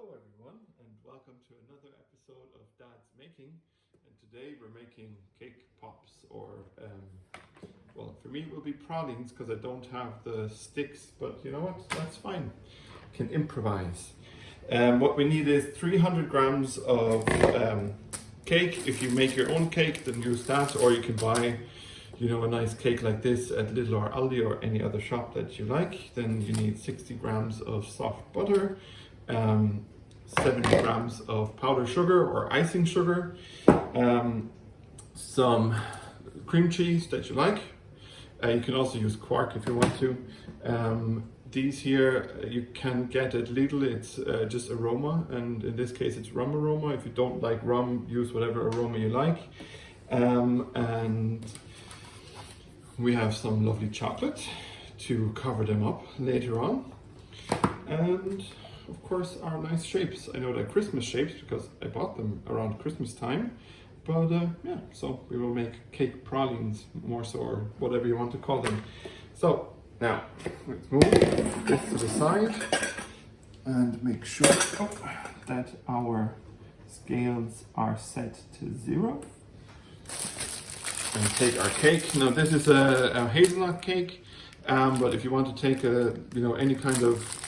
Hello everyone and welcome to another episode of Dad's Making, and today we're making cake pops or well, for me it will be pralines because I don't have the sticks, but you know what, that's fine, can improvise. What we need is 300 grams of cake. If you make your own cake then use that, or you can buy a nice cake like this at Lidl or Aldi or any other shop that you like. Then you need 60 grams of soft butter, 70 grams of powdered sugar or icing sugar, some cream cheese that you like. You can also use quark if you want to. These here you can get at Lidl, it's just aroma, and in this case it's rum aroma. If you don't like rum, use whatever aroma you like. And we have some lovely chocolate to cover them up later on. And of course our nice shapes. I know they're Christmas shapes because I bought them around Christmas time. But yeah, so we will make cake pralines, more so, or whatever you want to call them. So now let's move this to the side and make sure that our scales are set to 0. And take our cake. Now this is a hazelnut cake, but if you want to take any kind of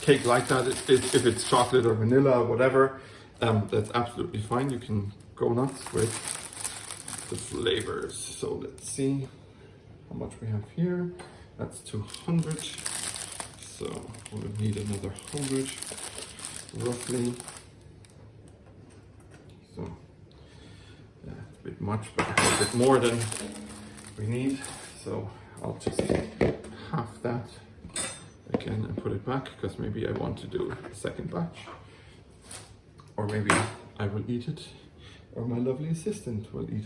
cake like that, if it's chocolate or vanilla or whatever, that's absolutely fine. You can go nuts with the flavors. So let's see how much we have here. That's 200. So we'll need another 100 roughly. So yeah, it's a bit much, but a bit more than we need. So I'll just half that again and put it back, because maybe I want to do a second batch, or maybe I will eat it, or my lovely assistant will eat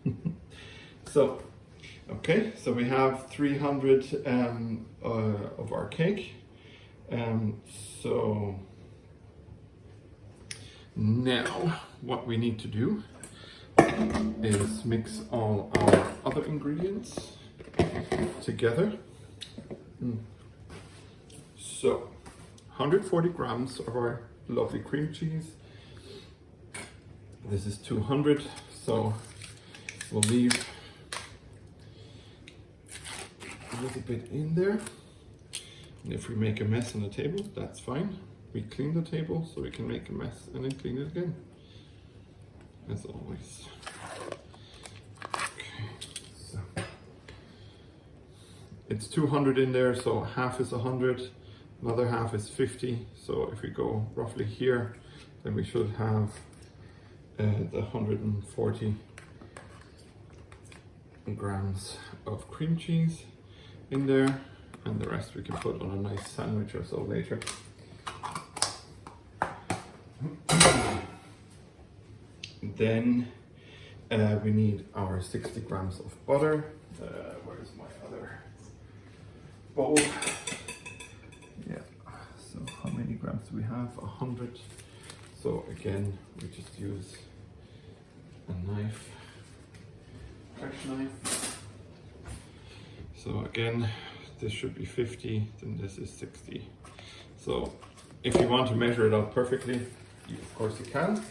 it. So, okay, so we have 300 of our cake. So now what we need to do is mix all our other ingredients together. So 140 grams of our lovely cream cheese. This is 200, so we'll leave a little bit in there. And if we make a mess on the table, that's fine. We clean the table so we can make a mess and then clean it again, as always. Okay, so it's 200 in there, so half is 100, another half is 50. So if we go roughly here, then we should have the 140 grams of cream cheese in there, and the rest we can put on a nice sandwich or so later. Then we need our 60 grams of butter. Where's my other bowl? Yeah, so how many grams do we have? 100. So again, we just use a knife, fresh knife. So again, this should be 50, then this is 60. So if you want to measure it out perfectly, of course you can.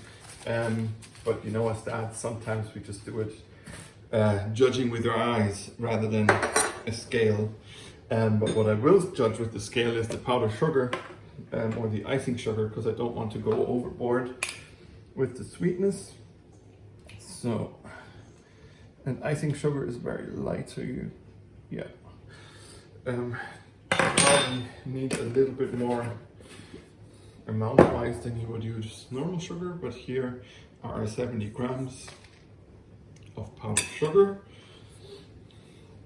But as dads, sometimes we just do it judging with our eyes rather than a scale. But what I will judge with the scale is the powdered sugar or the icing sugar, because I don't want to go overboard with the sweetness. So, and icing sugar is very light, so you probably need a little bit more amount-wise than you would use normal sugar, but here are 70 grams of powdered sugar,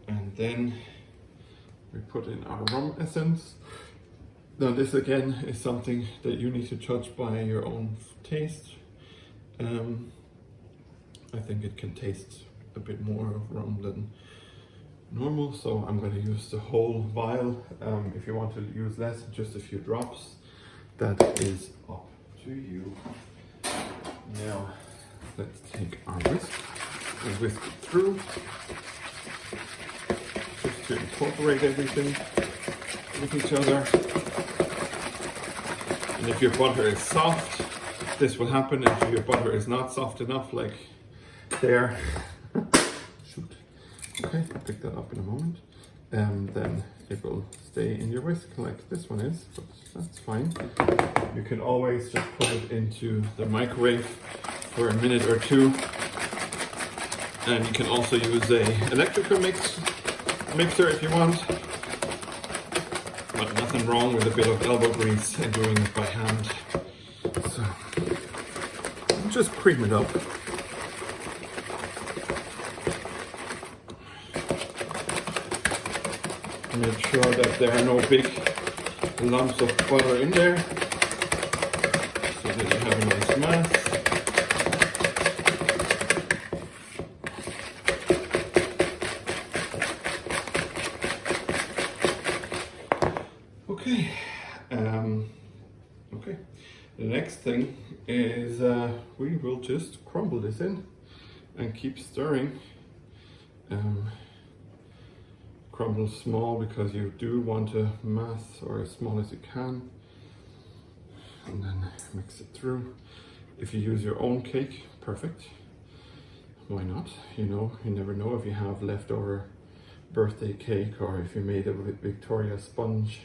and then we put in our rum essence. Now this again is something that you need to judge by your own taste. I think it can taste a bit more of rum than normal, so I'm going to use the whole vial. If you want to use less, just a few drops. That is up to you. Now let's take our whisk and whisk it through, just to incorporate everything with each other. And if your butter is soft, this will happen. If your butter is not soft enough, like there, shoot, okay, I'll pick that up in a moment, then it will stay in your whisk like this one is, but that's fine. You can always just put it into the microwave for a minute or two. And you can also use a electrical mixer if you want. But nothing wrong with a bit of elbow grease and doing it by hand. So just cream it up. Make sure that there are no big lumps of butter in there, so that you have a nice mass. Okay, okay. The next thing is we will just crumble this in and keep stirring. Crumble small because you do want a mass, or as small as you can, and then mix it through. If you use your own cake, perfect. Why not? You know, you never know if you have leftover birthday cake, or if you made it with Victoria sponge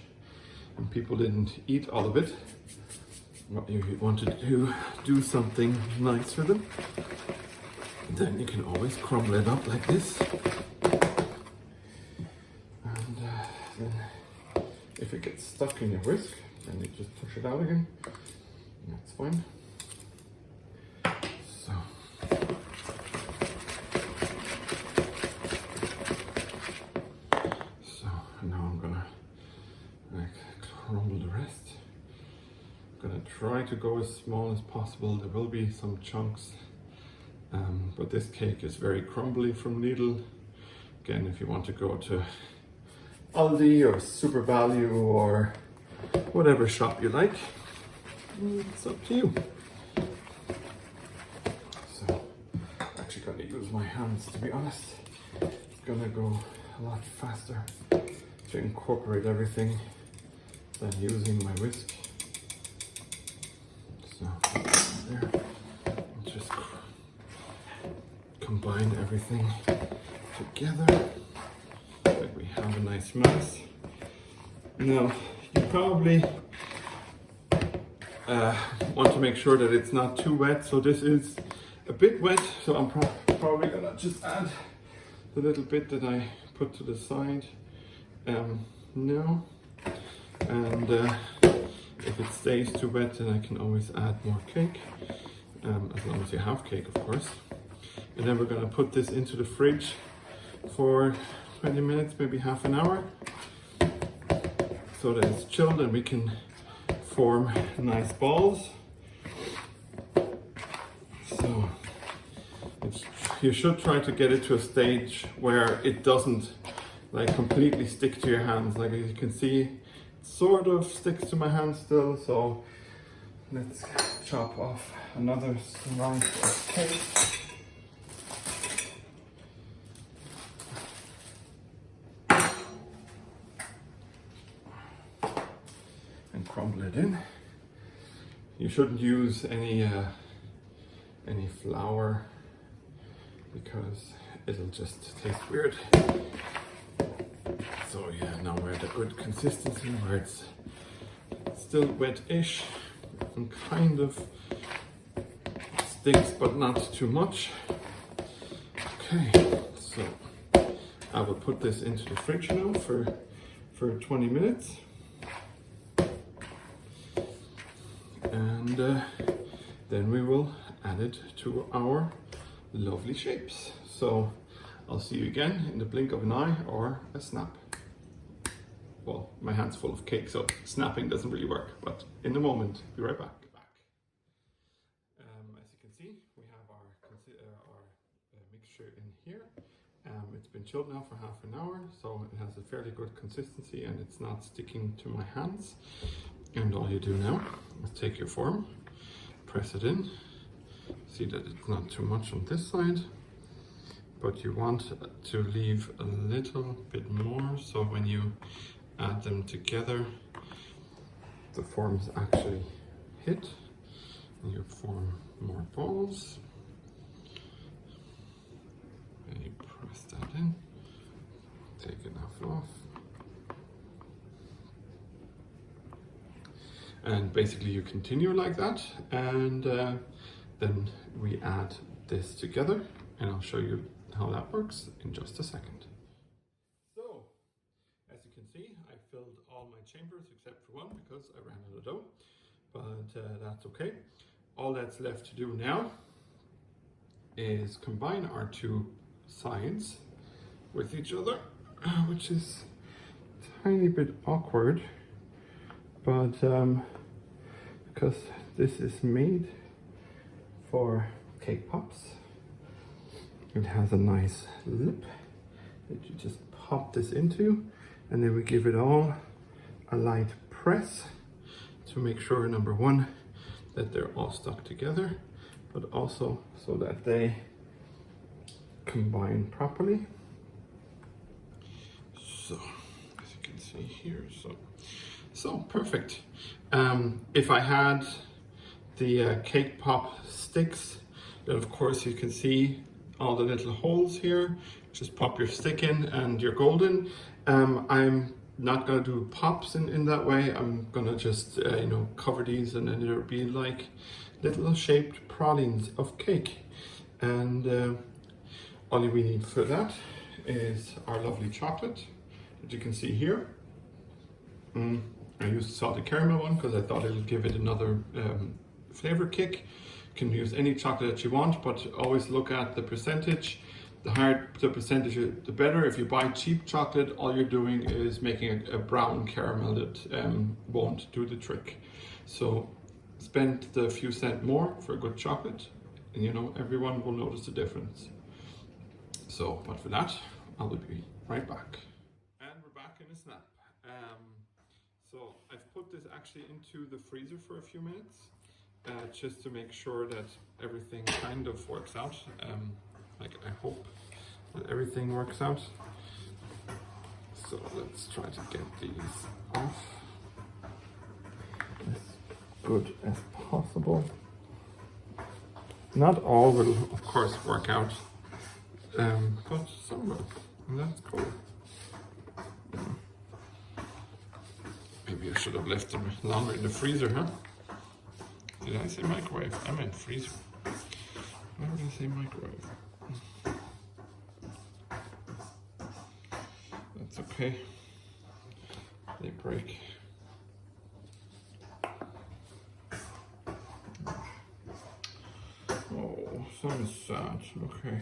and people didn't eat all of it. What you wanted to do something nice for them, then you can always crumble it up like this. If it gets stuck in your whisk, then you just push it out again. That's fine. So, now I'm gonna crumble the rest. I'm gonna try to go as small as possible. There will be some chunks, but this cake is very crumbly from Lidl. Again, if you want to go to Aldi or Super Value or whatever shop you like, it's up to you. So I'm actually going to use my hands, to be honest. It's going to go a lot faster to incorporate everything than using my whisk. So there, and just combine everything together. We have a nice mass. Now, you probably want to make sure that it's not too wet. So this is a bit wet, so I'm probably gonna just add the little bit that I put to the side now. And if it stays too wet, then I can always add more cake, as long as you have cake, of course. And then we're gonna put this into the fridge for 20 minutes, maybe half an hour, so that it's chilled and we can form nice balls. So you should try to get it to a stage where it doesn't like completely stick to your hands. Like as you can see, it sort of sticks to my hand still. So let's chop off another slice of cake. Crumble it in. You shouldn't use any flour because it'll just taste weird. So yeah, now we're at a good consistency where it's still wet-ish and kind of sticks, but not too much. Okay, so I will put this into the fridge now for 20 minutes. And then we will add it to our lovely shapes. So I'll see you again in the blink of an eye or a snap. Well, my hand's full of cake, so snapping doesn't really work, but in a moment, be right back. As you can see, we have our mixture in here. It's been chilled now for half an hour, so it has a fairly good consistency and it's not sticking to my hands. And all you do now is take your form, press it in, see that it's not too much on this side, but you want to leave a little bit more, so when you add them together, the forms actually hit, and you form more balls. And you press that in, take enough off. And basically you continue like that, and then we add this together, and I'll show you how that works in just a second. So, as you can see, I filled all my chambers except for one because I ran out of dough, but that's okay. All that's left to do now is combine our two sides with each other, which is a tiny bit awkward, but because this is made for cake pops, it has a nice lip that you just pop this into, and then we give it all a light press to make sure, number one, that they're all stuck together, but also so that they combine properly. So, as you can see here, so perfect. If I had the cake pop sticks, then of course you can see all the little holes here. Just pop your stick in and you're golden. I'm not gonna do pops in that way. I'm gonna just you know, cover these, and then it'll be like little shaped pralines of cake. And all we need for that is our lovely chocolate that you can see here. I used salted caramel one because I thought it'll give it another flavor kick. You can use any chocolate that you want, but always look at the percentage. The higher the percentage, the better. If you buy cheap chocolate, all you're doing is making a brown caramel that won't do the trick. So spend the few cents more for good chocolate, and you know, everyone will notice the difference. So, but for that, I will be right back. And we're back in a snap. So I've put this actually into the freezer for a few minutes, just to make sure that everything kind of works out. Like, I hope that everything works out. So let's try to get these off as good as possible. Not all will, of course, work out, but some will, and that's cool. Maybe I should have left them longer in the freezer, huh? Did I say microwave? I meant freezer. Why would I say microwave? That's okay. They break. Oh, some is sad. Okay.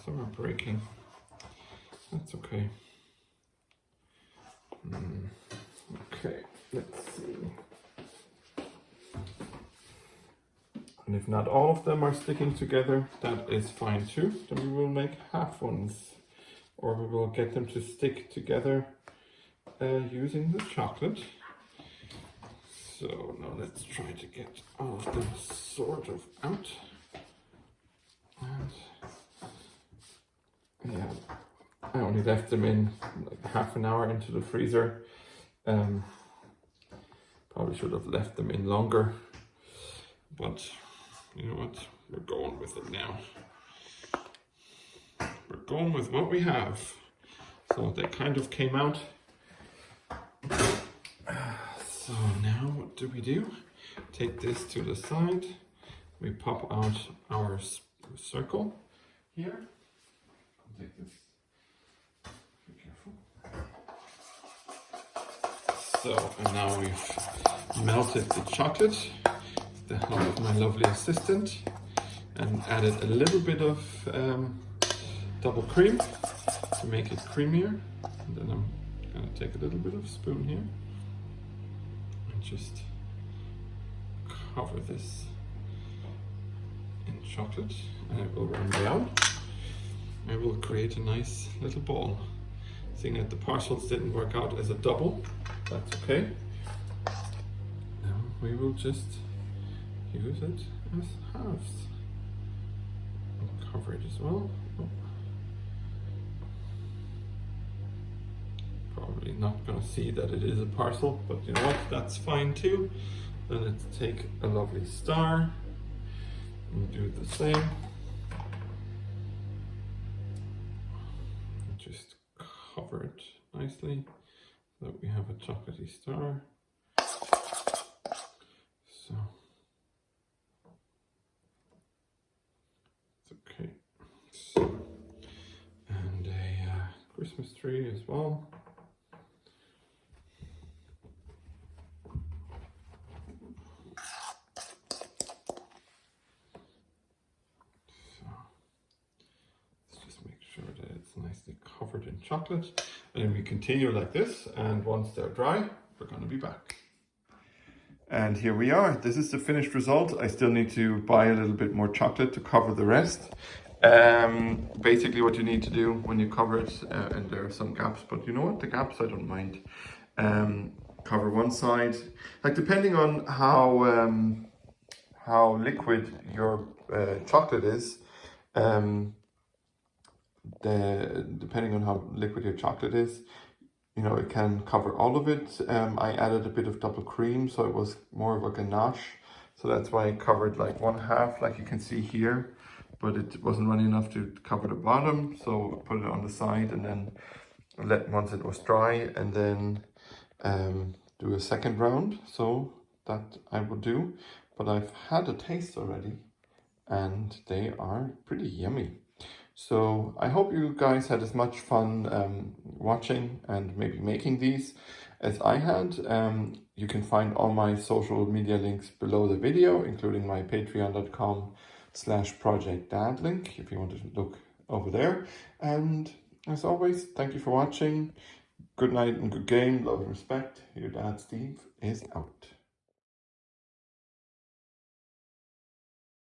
Some are breaking. That's okay. Okay, let's see. And if not all of them are sticking together, that is fine too. Then we will make half ones, or we will get them to stick together using the chocolate. So now let's try to get all of them sort of out. And yeah, I only left them in like half an hour into the freezer. Probably should have left them in longer, but you know what, we're going with it now. We're going with what we have. So they kind of came out. So now what do? Take this to the side. We pop out our circle here. Take this. Be careful. So, and now we've melted the chocolate with the help of my lovely assistant, and added a little bit of double cream to make it creamier. And then I'm gonna take a little bit of spoon here and just cover this in chocolate, and it will run down. I will create a nice little ball. Seeing that the parcels didn't work out as a double, that's okay. Now we will just use it as halves. I'll cover it as well. Oh. Probably not gonna see that it is a parcel, but you know what, that's fine too. Then let's take a lovely star and do the same. Just cover it nicely so that we have a chocolatey star. So it's okay. So, and a Christmas tree as well. Sure that it's nicely covered in chocolate, and then we continue like this, and once they're dry we're going to be back. And here we are. This is the finished result. I still need to buy a little bit more chocolate to cover the rest. Basically what you need to do when you cover it, and there are some gaps, but you know what, the gaps I don't mind. Cover one side, like depending on how liquid your chocolate is, depending on how liquid your chocolate is, you know, it can cover all of it. I added a bit of double cream, so it was more of a ganache. So that's why I covered like one half, like you can see here, but it wasn't running enough to cover the bottom. So I put it on the side and then once it was dry, and then do a second round. So that I will do, but I've had a taste already and they are pretty yummy. So I hope you guys had as much fun watching and maybe making these as I had. You can find all my social media links below the video, including my patreon.com/projectdad link if you want to look over there. And as always, thank you for watching. Good night and good game. Love and respect. Your dad Steve is out.